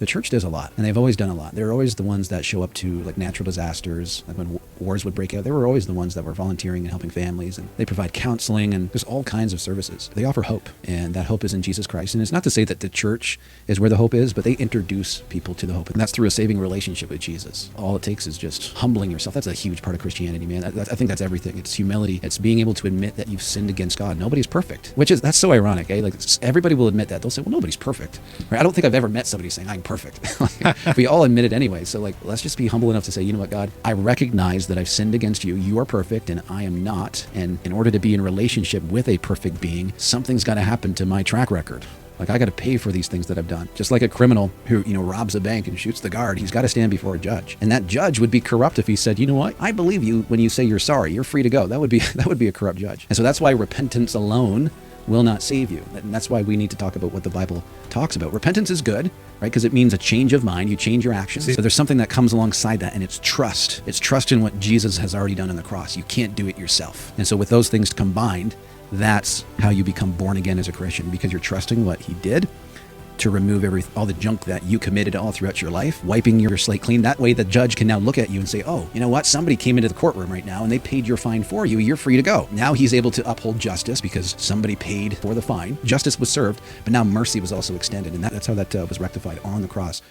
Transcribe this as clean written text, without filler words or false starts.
The church does a lot, and they've always done a lot. They're always the ones that show up to like natural disasters, like when wars would break out. They were always the ones that were volunteering and helping families, and they provide counseling, and there's all kinds of services. They offer hope, and that hope is in Jesus Christ. And it's not to say that the church is where the hope is, but they introduce people to the hope, and that's through a saving relationship with Jesus. All it takes is just humbling yourself. That's a huge part of Christianity, man. I think that's everything. It's humility. It's being able to admit that you've sinned against God. Nobody's perfect, that's so ironic, eh? Like everybody will admit that. They'll say, well, nobody's perfect. Right? I don't think I've ever met somebody saying I'm perfect. Like, we all admit it anyway. So like, let's just be humble enough to say, you know what, God, I recognize that I've sinned against you. You are perfect and I am not. And in order to be in relationship with a perfect being, something's got to happen to my track record. Like I got to pay for these things that I've done. Just like a criminal who, robs a bank and shoots the guard, he's got to stand before a judge. And that judge would be corrupt if he said, you know what? I believe you when you say you're sorry. You're free to go. That would be a corrupt judge. And so that's why repentance alone will not save you. And that's why we need to talk about what the Bible talks about. Repentance is good, right? Because it means a change of mind. You change your actions. But there's something that comes alongside that, and it's trust. It's trust in what Jesus has already done on the cross. You can't do it yourself. And so with those things combined, that's how you become born again as a Christian, because you're trusting what he did to remove all the junk that you committed all throughout your life, wiping your slate clean. That way the judge can now look at you and say, oh, you know what? Somebody came into the courtroom right now and they paid your fine for you. You're free to go. Now he's able to uphold justice because somebody paid for the fine. Justice was served, but now mercy was also extended. And that's how that was rectified on the cross.